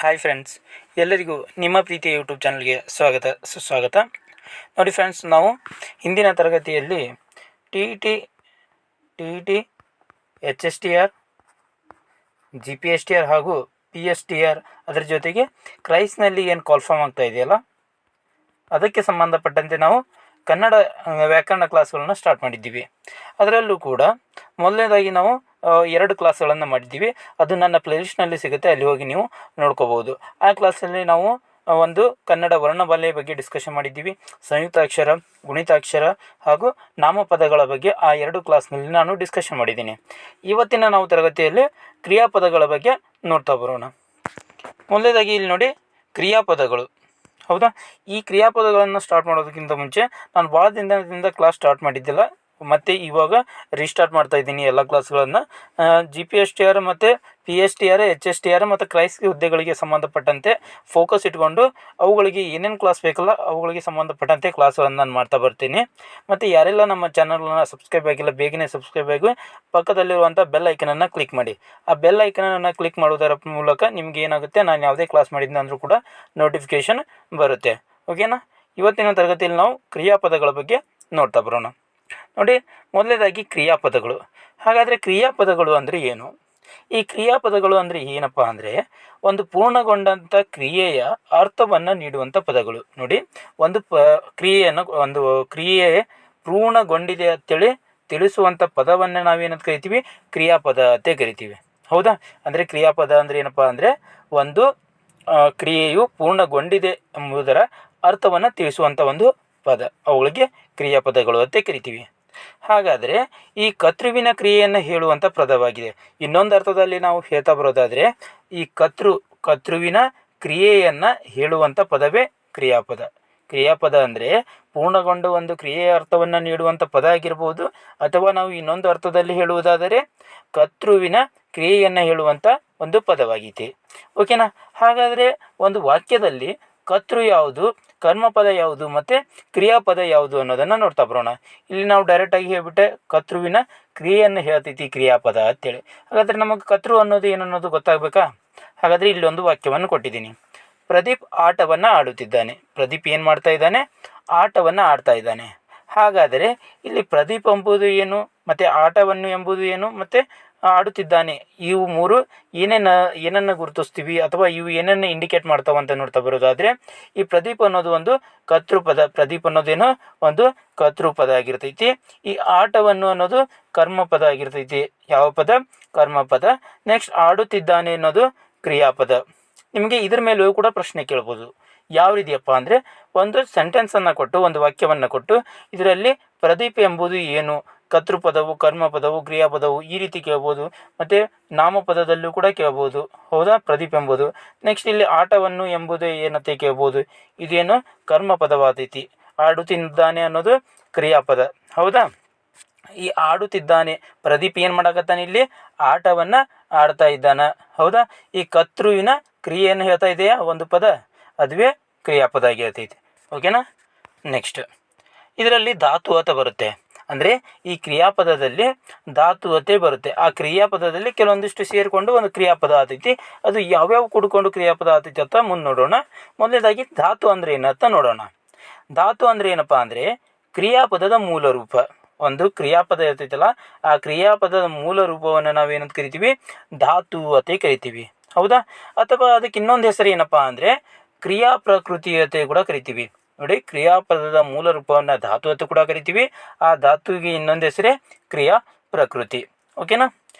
Hi friends, ಎಲ್ಲರಿಗೂ ನಿಮ್ಮ ಪ್ರೀತಿಯ ಯೂಟ್ಯೂಬ್ ಚಾನಲ್ಗೆ ಸುಸ್ವಾಗತ. ನೋಡಿ ಫ್ರೆಂಡ್ಸ್, ನಾವು ಹಿಂದಿನ ತರಗತಿಯಲ್ಲಿ T E T H S T R, G P S T R ಹಾಗೂ ಪಿ ಎಸ್ ಟಿ ಆರ್, ಅದರ ಜೊತೆಗೆ ಕ್ರೈಸ್ನಲ್ಲಿ ಏನು ಕಾಲ್ಫಾರ್ಮ್ ಆಗ್ತಾ ಇದೆಯಲ್ಲ ಅದಕ್ಕೆ ಸಂಬಂಧಪಟ್ಟಂತೆ ನಾವು ಕನ್ನಡ ವ್ಯಾಕರಣ ಕ್ಲಾಸ್ಗಳನ್ನು ಸ್ಟಾರ್ಟ್ ಮಾಡಿದ್ದೀವಿ. ಅದರಲ್ಲೂ ಕೂಡ ಮೊದಲನೇದಾಗಿ ನಾವು 2 ಕ್ಲಾಸ್ಗಳನ್ನು ಮಾಡಿದ್ದೀವಿ. ಅದು ನನ್ನ ಪ್ಲೇಲಿಸ್ಟ್ನಲ್ಲಿ ಸಿಗುತ್ತೆ, ಅಲ್ಲಿ ಹೋಗಿ ನೀವು ನೋಡ್ಕೋಬೋದು. ಆ ಕ್ಲಾಸಲ್ಲಿ ನಾವು ಒಂದು ಕನ್ನಡ ವರ್ಣಮಾಲೆಯ ಬಗ್ಗೆ ಡಿಸ್ಕಷನ್ ಮಾಡಿದ್ದೀವಿ. ಸಂಯುಕ್ತಾಕ್ಷರ, ಗುಣಿತಾಕ್ಷರ ಹಾಗೂ ನಾಮಪದಗಳ ಬಗ್ಗೆ ಆ 2 ಕ್ಲಾಸ್ನಲ್ಲಿ ನಾನು ಡಿಸ್ಕಷನ್ ಮಾಡಿದ್ದೀನಿ. ಇವತ್ತಿನ ನಾವು ತರಗತಿಯಲ್ಲಿ ಕ್ರಿಯಾಪದಗಳ ಬಗ್ಗೆ ನೋಡ್ತಾ ಬರೋಣ. ಮೊದಲನೇದಾಗಿ ಇಲ್ಲಿ ನೋಡಿ, ಕ್ರಿಯಾಪದಗಳು. ಹೌದಾ, ಈ ಕ್ರಿಯಾಪದಗಳನ್ನು ಸ್ಟಾರ್ಟ್ ಮಾಡೋದಕ್ಕಿಂತ ಮುಂಚೆ ನಾನು ಭಾಳ ದಿನದಿಂದ ಕ್ಲಾಸ್ ಸ್ಟಾರ್ಟ್ ಮಾಡಿದ್ದಿಲ್ಲ, ಮತ್ತು ಇವಾಗ ರೀಸ್ಟಾರ್ಟ್ ಮಾಡ್ತಾ ಇದ್ದೀನಿ ಎಲ್ಲ ಕ್ಲಾಸ್ಗಳನ್ನು. G P S T R ಮತ್ತು P S T R, H S T R ಮತ್ತು ಕ್ರೈಸ್ ಹುದ್ದೆಗಳಿಗೆ ಸಂಬಂಧಪಟ್ಟಂತೆ ಫೋಕಸ್ ಇಟ್ಕೊಂಡು ಅವುಗಳಿಗೆ ಏನೇನು ಕ್ಲಾಸ್ ಬೇಕಲ್ಲ ಅವುಗಳಿಗೆ ಸಂಬಂಧಪಟ್ಟಂತೆ ಕ್ಲಾಸ್ಗಳನ್ನು ನಾನು ಮಾಡ್ತಾ ಬರ್ತೀನಿ. ಮತ್ತು ಯಾರೆಲ್ಲ ನಮ್ಮ ಚಾನಲ್ನ ಸಬ್ಸ್ಕ್ರೈಬ್ ಆಗಿಲ್ಲ, ಬೇಗನೆ ಸಬ್ಸ್ಕ್ರೈಬ್ ಆಗಿ ಪಕ್ಕದಲ್ಲಿರುವಂಥ ಬೆಲ್ ಐಕನನ್ನು ಕ್ಲಿಕ್ ಮಾಡಿ. ಆ ಬೆಲ್ ಐಕನನ್ನು ಕ್ಲಿಕ್ ಮಾಡೋದರ ಮೂಲಕ ನಿಮ್ಗೆ ಏನಾಗುತ್ತೆ, ನಾನು ಯಾವುದೇ ಕ್ಲಾಸ್ ಮಾಡಿದ್ದೆ ಅಂದರೂ ಕೂಡ ನೋಟಿಫಿಕೇಷನ್ ಬರುತ್ತೆ. ಓಕೆನಾ? ಇವತ್ತಿನ ತರಗತಿಯಲ್ಲಿ ನಾವು ಕ್ರಿಯಾಪದಗಳ ಬಗ್ಗೆ ನೋಡ್ತಾ ಬರೋಣ. ನೋಡಿ, ಮೊದಲನೇದಾಗಿ ಕ್ರಿಯಾಪದಗಳು. ಹಾಗಾದರೆ ಕ್ರಿಯಾಪದಗಳು ಅಂದರೆ ಏನು? ಈ ಕ್ರಿಯಾಪದಗಳು ಅಂದರೆ ಏನಪ್ಪ ಅಂದರೆ, ಒಂದು ಪೂರ್ಣಗೊಂಡಂಥ ಕ್ರಿಯೆಯ ಅರ್ಥವನ್ನು ನೀಡುವಂಥ ಪದಗಳು. ನೋಡಿ, ಒಂದು ಕ್ರಿಯೆ ಪೂರ್ಣಗೊಂಡಿದೆ ಅಂತೇಳಿ ತಿಳಿಸುವಂಥ ಪದವನ್ನು ನಾವೇನಂತ ಕರಿತೀವಿ? ಕ್ರಿಯಾಪದ ಅಂತ ಕರಿತೀವಿ. ಹೌದಾ? ಅಂದರೆ ಕ್ರಿಯಾಪದ ಅಂದರೆ ಏನಪ್ಪ ಅಂದರೆ, ಒಂದು ಕ್ರಿಯೆಯು ಪೂರ್ಣಗೊಂಡಿದೆ ಎಂಬುದರ ಅರ್ಥವನ್ನು ತಿಳಿಸುವಂಥ ಒಂದು ಪದ, ಅವುಗಳಿಗೆ ಕ್ರಿಯಾಪದಗಳು ಅಂತ ಕರಿತೀವಿ. ಹಾಗಾದರೆ ಈ ಕರ್ತೃವಿನ ಕ್ರಿಯೆಯನ್ನು ಹೇಳುವಂಥ ಪದವಾಗಿದೆ. ಇನ್ನೊಂದು ಅರ್ಥದಲ್ಲಿ ನಾವು ಹೇಳ್ತಾ ಬರೋದಾದರೆ, ಈ ಕರ್ತೃವಿನ ಕ್ರಿಯೆಯನ್ನು ಹೇಳುವಂಥ ಪದವೇ ಕ್ರಿಯಾಪದ. ಕ್ರಿಯಾಪದ ಅಂದರೆ ಪೂರ್ಣಗೊಂಡ ಒಂದು ಕ್ರಿಯೆಯ ಅರ್ಥವನ್ನು ನೀಡುವಂಥ ಪದ ಆಗಿರ್ಬೋದು, ಅಥವಾ ನಾವು ಇನ್ನೊಂದು ಅರ್ಥದಲ್ಲಿ ಹೇಳುವುದಾದರೆ ಕರ್ತೃವಿನ ಕ್ರಿಯೆಯನ್ನು ಹೇಳುವಂಥ ಒಂದು ಪದವಾಗಿದೆ. ಓಕೆನಾ? ಹಾಗಾದರೆ ಒಂದು ವಾಕ್ಯದಲ್ಲಿ ಕರ್ತೃ ಯಾವುದು, ಕರ್ಮಪದ ಯಾವುದು ಮತ್ತು ಕ್ರಿಯಾಪದ ಯಾವುದು ಅನ್ನೋದನ್ನು ನೋಡ್ತಾ ಬರೋಣ. ಇಲ್ಲಿ ನಾವು ಡೈರೆಕ್ಟಾಗಿ ಹೇಳ್ಬಿಟ್ಟೆ ಕರ್ತೃವಿನ ಕ್ರಿಯೆಯನ್ನು ಹೇಳ್ತೈತಿ ಕ್ರಿಯಾಪದ ಅಂತೇಳಿ. ಹಾಗಾದರೆ ನಮಗೆ ಕರ್ತೃ ಅನ್ನೋದು ಏನನ್ನೋದು ಗೊತ್ತಾಗಬೇಕಾ? ಹಾಗಾದರೆ ಇಲ್ಲೊಂದು ವಾಕ್ಯವನ್ನು ಕೊಟ್ಟಿದ್ದೀನಿ. ಪ್ರದೀಪ್ ಆಟವನ್ನು ಆಡುತ್ತಿದ್ದಾನೆ. ಪ್ರದೀಪ್ ಏನು ಮಾಡ್ತಾ ಇದ್ದಾನೆ? ಆಟವನ್ನು ಆಡ್ತಾ ಇದ್ದಾನೆ. ಹಾಗಾದರೆ ಇಲ್ಲಿ ಪ್ರದೀಪ್ ಎಂಬುದು ಏನು, ಮತ್ತು ಆಟವನ್ನು ಎಂಬುದು ಏನು, ಮತ್ತು ಆಡುತ್ತಿದ್ದಾನೆ, ಇವು ಮೂರು ಏನನ್ನು ಗುರುತಿಸ್ತೀವಿ ಅಥವಾ ಇವು ಏನನ್ನು ಇಂಡಿಕೇಟ್ ಮಾಡ್ತಾವಂತ ನೋಡ್ತಾ ಬರೋದಾದರೆ, ಈ ಪ್ರದೀಪ್ ಅನ್ನೋದು ಒಂದು ಕರ್ತೃಪದ. ಪ್ರದೀಪ್ ಅನ್ನೋದೇನು ಒಂದು ಕರ್ತೃಪದ ಆಗಿರ್ತೈತಿ. ಈ ಆಟವನ್ನು ಅನ್ನೋದು ಕರ್ಮಪದ ಆಗಿರ್ತೈತಿ. ಯಾವ ಪದ? ಕರ್ಮಪದ. ನೆಕ್ಸ್ಟ್ ಆಡುತ್ತಿದ್ದಾನೆ ಅನ್ನೋದು ಕ್ರಿಯಾಪದ. ನಿಮಗೆ ಇದ್ರ ಮೇಲೂ ಕೂಡ ಪ್ರಶ್ನೆ ಕೇಳ್ಬೋದು. ಯಾವ ರೀತಿಯಪ್ಪ ಅಂದರೆ, ಒಂದು ಸೆಂಟೆನ್ಸನ್ನು ಕೊಟ್ಟು, ಒಂದು ವಾಕ್ಯವನ್ನು ಕೊಟ್ಟು, ಇದರಲ್ಲಿ ಪ್ರದೀಪ್ ಎಂಬುದು ಏನು, ಕರ್ತೃಪದವು, ಕರ್ಮಪದವು, ಕ್ರಿಯಾಪದವು, ಈ ರೀತಿ ಕೇಳ್ಬೋದು. ಮತ್ತು ನಾಮಪದದಲ್ಲೂ ಕೂಡ ಕೇಳ್ಬೋದು. ಹೌದಾ? ಪ್ರದೀಪ್ ಎಂಬುದು. ನೆಕ್ಸ್ಟ್ ಇಲ್ಲಿ ಆಟವನ್ನು ಎಂಬುದು ಏನಂತ ಕೇಳ್ಬೋದು. ಇದೇನು ಕರ್ಮಪದವಾದೈತಿ. ಆಡುತ್ತಿದ್ದಾನೆ ಅನ್ನೋದು ಕ್ರಿಯಾಪದ. ಹೌದಾ? ಈ ಆಡುತ್ತಿದ್ದಾನೆ, ಪ್ರದೀಪ್ ಏನು ಮಾಡಕತ್ತಾನೆ? ಇಲ್ಲಿ ಆಟವನ್ನು ಆಡ್ತಾ ಇದ್ದಾನ. ಹೌದಾ? ಈ ಕರ್ತೃವಿನ ಕ್ರಿಯೆಯನ್ನು ಹೇಳ್ತಾ ಇದೆಯಾ ಒಂದು ಪದ, ಅದುವೇ ಕ್ರಿಯಾಪದ ಆಗಿ ಹೇಳ್ತೈತಿ. ಓಕೆನಾ? ನೆಕ್ಸ್ಟ್ ಇದರಲ್ಲಿ ಧಾತು ಅಂತ ಬರುತ್ತೆ. ಅಂದರೆ ಈ ಕ್ರಿಯಾಪದದಲ್ಲಿ ಧಾತುವತೆ ಬರುತ್ತೆ. ಆ ಕ್ರಿಯಾಪದದಲ್ಲಿ ಕೆಲವೊಂದಿಷ್ಟು ಸೇರಿಕೊಂಡು ಒಂದು ಕ್ರಿಯಾಪದ ಆತೈತಿ. ಅದು ಯಾವ್ಯಾವ ಕೂಡಿಕೊಂಡು ಕ್ರಿಯಾಪದ ಆತೈತಿ ಅಂತ ಮುಂದೆ ನೋಡೋಣ. ಮೊದಲನೇದಾಗಿ ಧಾತು ಅಂದರೆ ಏನಂತ ನೋಡೋಣ. ಧಾತು ಅಂದರೆ ಏನಪ್ಪ ಅಂದರೆ, ಕ್ರಿಯಾಪದದ ಮೂಲ ರೂಪ. ಒಂದು ಕ್ರಿಯಾಪದ ಇರ್ತೈತಲ್ಲ, ಆ ಕ್ರಿಯಾಪದದ ಮೂಲ ರೂಪವನ್ನು ನಾವೇನಂತ ಕರಿತೀವಿ? ಧಾತು ಅಂತ ಕರಿತೀವಿ. ಹೌದಾ? ಅಥವಾ ಅದಕ್ಕೆ ಇನ್ನೊಂದು ಹೆಸರು ಏನಪ್ಪ ಅಂದರೆ ಕ್ರಿಯಾ ಪ್ರಕೃತಿ ಅಂತ ಕೂಡ ಕರಿತೀವಿ. ನೋಡಿ, ಕ್ರಿಯಾಪದದ ಮೂಲ ರೂಪವನ್ನು ಧಾತು ಅಂತ ಕೂಡ ಕರಿತೀವಿ. ಆ ಧಾತುವಿಗೆ ಇನ್ನೊಂದು ಹೆಸರೇ ಕ್ರಿಯಾ ಪ್ರಕೃತಿ. ಓಕೆನಾ?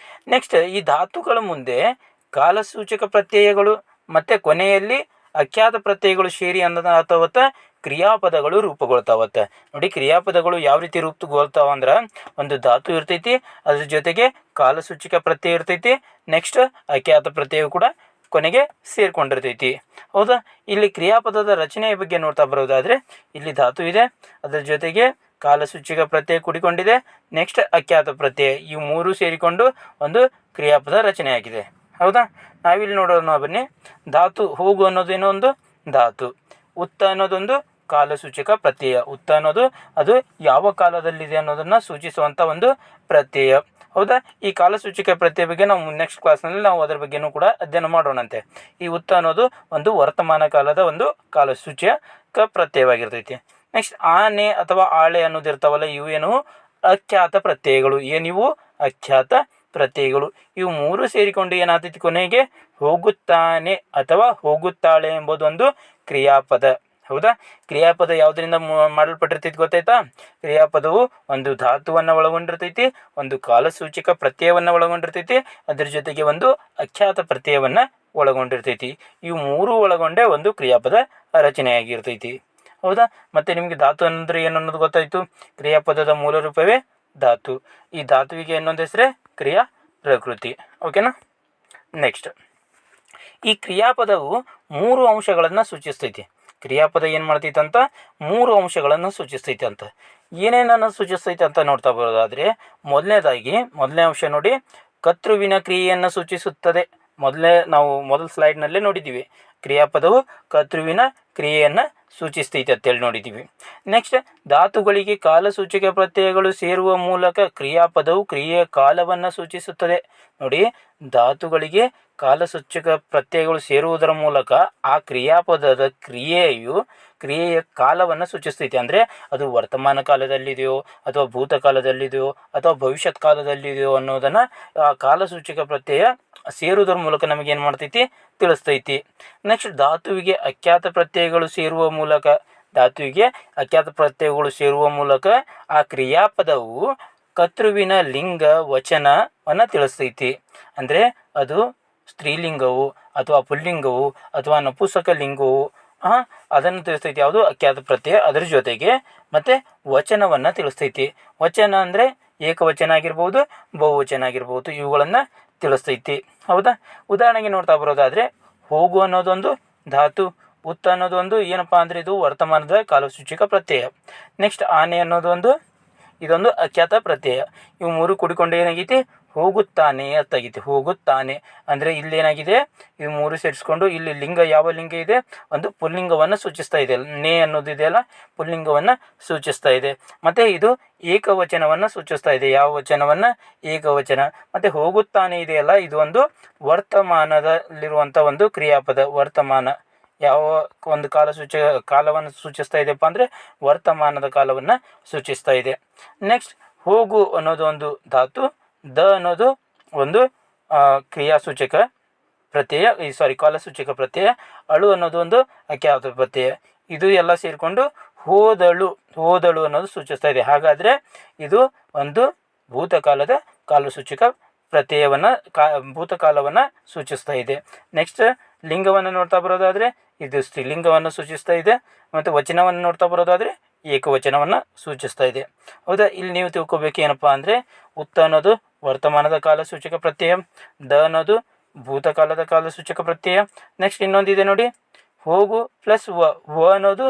ನೆಕ್ಸ್ಟ್ ಈ ಧಾತುಗಳ ಮುಂದೆ ಕಾಲಸೂಚಕ ಪ್ರತ್ಯಯಗಳು ಮತ್ತು ಕೊನೆಯಲ್ಲಿ ಅಖ್ಯಾತ ಪ್ರತ್ಯಯಗಳು ಸೇರಿ ಅನ್ನೋದಾವತ್ತ ಕ್ರಿಯಾಪದಗಳು ರೂಪುಗೊಳ್ತಾವತ್ತ. ನೋಡಿ, ಕ್ರಿಯಾಪದಗಳು ಯಾವ ರೀತಿ ರೂಪುಗೊಳ್ತಾವ ಅಂದ್ರೆ, ಒಂದು ಧಾತು ಇರ್ತೈತಿ, ಅದ್ರ ಜೊತೆಗೆ ಕಾಲಸೂಚಕ ಪ್ರತ್ಯಯ ಇರ್ತೈತಿ, ನೆಕ್ಸ್ಟ್ ಅಖ್ಯಾತ ಪ್ರತ್ಯಯ ಕೂಡ ಕೊನೆಗೆ ಸೇರ್ಕೊಂಡಿರ್ತೈತಿ. ಹೌದಾ? ಇಲ್ಲಿ ಕ್ರಿಯಾಪದದ ರಚನೆಯ ಬಗ್ಗೆ ನೋಡ್ತಾ ಬರೋದಾದರೆ, ಇಲ್ಲಿ ಧಾತು ಇದೆ, ಅದರ ಜೊತೆಗೆ ಕಾಲಸೂಚಕ ಪ್ರತ್ಯಯ ಕೂಡಿಕೊಂಡಿದೆ, ನೆಕ್ಸ್ಟ್ ಅಖ್ಯಾತ ಪ್ರತ್ಯಯ, ಇವು ಮೂರು ಸೇರಿಕೊಂಡು ಒಂದು ಕ್ರಿಯಾಪದ ರಚನೆಯಾಗಿದೆ. ಹೌದಾ? ನಾವಿಲ್ಲಿ ನೋಡೋಣ ಬನ್ನಿ. ಧಾತು ಹೋಗು ಅನ್ನೋದೇನೋ ಒಂದು ಧಾತು, ಉತ್ತ ಅನ್ನೋದೊಂದು ಕಾಲಸೂಚಕ ಪ್ರತ್ಯಯ. ಉತ್ತ ಅನ್ನೋದು ಅದು ಯಾವ ಕಾಲದಲ್ಲಿದೆ ಅನ್ನೋದನ್ನು ಸೂಚಿಸುವಂಥ ಒಂದು ಪ್ರತ್ಯಯ. ಹೌದಾ, ಈ ಕಾಲಸೂಚಕ ಪ್ರತ್ಯಯ ಬಗ್ಗೆ ನಾವು ನೆಕ್ಸ್ಟ್ ಕ್ಲಾಸ್ನಲ್ಲಿ ನಾವು ಅದರ ಬಗ್ಗೆನೂ ಕೂಡ ಅಧ್ಯಯನ ಮಾಡೋಣಂತೆ. ಈ ಉತ್ತ ಅನ್ನೋದು ಒಂದು ವರ್ತಮಾನ ಕಾಲದ ಒಂದು ಕಾಲಸೂಚಕ ಪ್ರತ್ಯಯವಾಗಿರ್ತೈತಿ. ನೆಕ್ಸ್ಟ್ ಆನೆ ಅಥವಾ ಆಳೆ ಅನ್ನೋದು ಇರ್ತಾವಲ್ಲ, ಇವು ಏನು ಅಖ್ಯಾತ ಪ್ರತ್ಯಯಗಳು. ಏನಿವು ಅಖ್ಯಾತ ಪ್ರತ್ಯಯಗಳು. ಇವು ಮೂರು ಸೇರಿಕೊಂಡು ಏನಾಗ್ತೈತಿ, ಕೊನೆಗೆ ಹೋಗುತ್ತಾನೆ ಅಥವಾ ಹೋಗುತ್ತಾಳೆ ಎಂಬುದು ಒಂದು ಕ್ರಿಯಾಪದ. ಹೌದಾ, ಕ್ರಿಯಾಪದ ಯಾವುದರಿಂದ ಮಾಡಲ್ಪಟ್ಟಿರ್ತೈತಿ ಗೊತ್ತಾಯ್ತಾ? ಕ್ರಿಯಾಪದವು ಒಂದು ಧಾತುವನ್ನು ಒಳಗೊಂಡಿರ್ತೈತಿ, ಒಂದು ಕಾಲಸೂಚಕ ಪ್ರತ್ಯಯವನ್ನು ಒಳಗೊಂಡಿರ್ತೈತಿ, ಅದ್ರ ಜೊತೆಗೆ ಒಂದು ಅಖ್ಯಾತ ಪ್ರತ್ಯಯವನ್ನು ಒಳಗೊಂಡಿರ್ತೈತಿ. ಇವು ಮೂರು ಒಳಗೊಂಡೇ ಒಂದು ಕ್ರಿಯಾಪದ ರಚನೆಯಾಗಿರ್ತೈತಿ. ಹೌದಾ, ಮತ್ತು ನಿಮಗೆ ಧಾತು ಅಂದರೆ ಏನು ಅನ್ನೋದು ಗೊತ್ತಾಯಿತು. ಕ್ರಿಯಾಪದದ ಮೂಲ ರೂಪವೇ ಧಾತು. ಈ ಧಾತುವಿಗೆ ಇನ್ನೊಂದು ಹೆಸರೇ ಕ್ರಿಯಾ ಪ್ರಕೃತಿ. ಓಕೆನಾ. ನೆಕ್ಸ್ಟ್, ಈ ಕ್ರಿಯಾಪದವು ಮೂರು ಅಂಶಗಳನ್ನು ಸೂಚಿಸ್ತೈತಿ. ಕ್ರಿಯಾಪದ ಏನು ಮಾಡ್ತೈತೆ ಅಂತ, ಮೂರು ಅಂಶಗಳನ್ನು ಸೂಚಿಸ್ತೈತೆ ಅಂತ. ಏನೇನನ್ನು ಸೂಚಿಸ್ತೈತೆ ಅಂತ ನೋಡ್ತಾ ಬರೋದಾದರೆ, ಮೊದಲನೇ ಅಂಶ ನೋಡಿ, ಕರ್ತೃವಿನ ಕ್ರಿಯೆಯನ್ನು ಸೂಚಿಸುತ್ತದೆ. ನಾವು ಮೊದಲ ಸ್ಲೈಡ್ನಲ್ಲೇ ನೋಡಿದ್ದೀವಿ, ಕ್ರಿಯಾಪದವು ಕರ್ತೃವಿನ ಕ್ರಿಯೆಯನ್ನು ಸೂಚಿಸ್ತೈತೆ ಅಂತೇಳಿ ನೋಡಿದ್ದೀವಿ. ನೆಕ್ಸ್ಟ್, ಧಾತುಗಳಿಗೆ ಕಾಲಸೂಚಕ ಪ್ರತ್ಯಯಗಳು ಸೇರುವ ಮೂಲಕ ಕ್ರಿಯಾಪದವು ಕ್ರಿಯೆಯ ಕಾಲವನ್ನು ಸೂಚಿಸುತ್ತದೆ. ನೋಡಿ, ಧಾತುಗಳಿಗೆ ಕಾಲಸೂಚಕ ಪ್ರತ್ಯಯಗಳು ಸೇರುವುದರ ಮೂಲಕ ಆ ಕ್ರಿಯಾಪದದ ಕ್ರಿಯೆಯ ಕಾಲವನ್ನು ಸೂಚಿಸ್ತೈತೆ. ಅಂದರೆ ಅದು ವರ್ತಮಾನ ಕಾಲದಲ್ಲಿದೆಯೋ ಅಥವಾ ಭೂತಕಾಲದಲ್ಲಿದೆಯೋ ಅಥವಾ ಭವಿಷ್ಯತ್ ಕಾಲದಲ್ಲಿದೆಯೋ ಅನ್ನೋದನ್ನು ಆ ಕಾಲಸೂಚಕ ಪ್ರತ್ಯಯ ಸೇರುವುದರ ಮೂಲಕ ನಮಗೇನು ಮಾಡ್ತೈತಿ, ತಿಳಿಸ್ತೈತಿ. ನೆಕ್ಸ್ಟ್, ಧಾತುವಿಗೆ ಅಖ್ಯಾತ ಪ್ರತ್ಯಯಗಳು ಸೇರುವ ಮೂಲಕ ಆ ಕ್ರಿಯಾಪದವು ಕರ್ತೃವಿನ ಲಿಂಗ ವಚನವನ್ನು ತಿಳಿಸ್ತೈತಿ. ಅಂದರೆ ಅದು ಸ್ತ್ರೀಲಿಂಗವು ಅಥವಾ ಪುಲ್ಲಿಂಗವು ಅಥವಾ ನಪುಂಸಕ ಲಿಂಗವು ಅದನ್ನು ತಿಳಿಸ್ತೈತಿ. ಯಾವುದು ಅಖ್ಯಾತ ಪ್ರತ್ಯಯ. ಅದರ ಜೊತೆಗೆ ಮತ್ತು ವಚನವನ್ನು ತಿಳಿಸ್ತೈತಿ. ವಚನ ಅಂದರೆ ಏಕವಚನ ಆಗಿರ್ಬೋದು, ಬಹುವಚನ ಆಗಿರ್ಬೋದು, ಇವುಗಳನ್ನು ತಿಳಿಸ್ತೈತಿ. ಹೌದಾ, ಉದಾಹರಣೆಗೆ ನೋಡ್ತಾ ಬರೋದಾದರೆ, ಹೋಗು ಅನ್ನೋದೊಂದು ಧಾತು, ಉತ್ತ ಅನ್ನೋದೊಂದು ಏನಪ್ಪ ಅಂದರೆ ಇದು ವರ್ತಮಾನದ ಕಾಲಸೂಚಕ ಪ್ರತ್ಯಯ. ನೆಕ್ಸ್ಟ್, ಆನೆ ಅನ್ನೋದೊಂದು ಇದೊಂದು ಅಖ್ಯಾತ ಪ್ರತ್ಯಯ. ಇವು ಮೂರು ಕೂಡಿಕೊಂಡು ಏನಾಗೈತಿ, ಹೋಗುತ್ತಾನೆ ಅತ್ತಾಗೈತಿ. ಹೋಗುತ್ತಾನೆ ಅಂದರೆ ಇಲ್ಲೇನಾಗಿದೆ, ಇವು ಮೂರು ಸೇರಿಸ್ಕೊಂಡು ಇಲ್ಲಿ ಲಿಂಗ, ಯಾವ ಲಿಂಗ ಇದೆ, ಒಂದು ಪುಲ್ಲಿಂಗವನ್ನು ಸೂಚಿಸ್ತಾ ಇದೆ. ನೇ ಅನ್ನೋದು ಇದೆಯಲ್ಲ, ಪುಲ್ಲಿಂಗವನ್ನು ಸೂಚಿಸ್ತಾ ಇದೆ. ಮತ್ತು ಇದು ಏಕವಚನವನ್ನು ಸೂಚಿಸ್ತಾ ಇದೆ. ಯಾವ ವಚನವನ್ನು? ಏಕವಚನ. ಮತ್ತು ಹೋಗುತ್ತಾನೆ ಇದೆಯಲ್ಲ, ಇದು ಒಂದು ವರ್ತಮಾನದಲ್ಲಿರುವಂಥ ಒಂದು ಕ್ರಿಯಾಪದ. ವರ್ತಮಾನ ಯಾವ ಒಂದು ಕಾಲವನ್ನು ಸೂಚಿಸ್ತಾ ಇದೆಯಪ್ಪ ಅಂದರೆ ವರ್ತಮಾನದ ಕಾಲವನ್ನು ಸೂಚಿಸ್ತಾ ಇದೆ. ನೆಕ್ಸ್ಟ್, ಹೋಗು ಅನ್ನೋದು ಒಂದು ಧಾತು, ದ ಅನ್ನೋದು ಒಂದು ಕ್ರಿಯಾಸೂಚಕ ಪ್ರತ್ಯಯ, ಕಾಲಸೂಚಕ ಪ್ರತ್ಯಯ, ಅಳು ಅನ್ನೋದು ಒಂದು ಅಖ್ಯಾತ ಪ್ರತ್ಯಯ. ಇದು ಎಲ್ಲ ಸೇರಿಕೊಂಡು ಹೋದಳು ಅನ್ನೋದು ಸೂಚಿಸ್ತಾ ಇದೆ. ಹಾಗಾದರೆ ಇದು ಒಂದು ಭೂತಕಾಲದ ಕಾಲಸೂಚಕ ಪ್ರತ್ಯಯವನ್ನು ಭೂತಕಾಲವನ್ನು ಸೂಚಿಸ್ತಾ ಇದೆ. ನೆಕ್ಸ್ಟ್, ಲಿಂಗವನ್ನು ನೋಡ್ತಾ ಬರೋದಾದರೆ ಇದು ಸ್ತ್ರೀಲಿಂಗವನ್ನು ಸೂಚಿಸ್ತಾ ಇದೆ. ಮತ್ತು ವಚನವನ್ನು ನೋಡ್ತಾ ಬರೋದಾದರೆ ಏಕವಚನವನ್ನು ಸೂಚಿಸ್ತಾ ಇದೆ. ಹೌದಾ, ಇಲ್ಲಿ ನೀವು ತಿಳ್ಕೊಬೇಕು ಏನಪ್ಪ ಅಂದರೆ, ಉತ್ತ ಅನ್ನೋದು ವರ್ತಮಾನದ ಕಾಲಸೂಚಕ ಪ್ರತ್ಯಯ, ದ ಅನ್ನೋದು ಭೂತಕಾಲದ ಕಾಲಸೂಚಕ ಪ್ರತ್ಯಯ. ನೆಕ್ಸ್ಟ್ ಇನ್ನೊಂದಿದೆ ನೋಡಿ, ಹೋಗು ಪ್ಲಸ್ ವ ಅನ್ನೋದು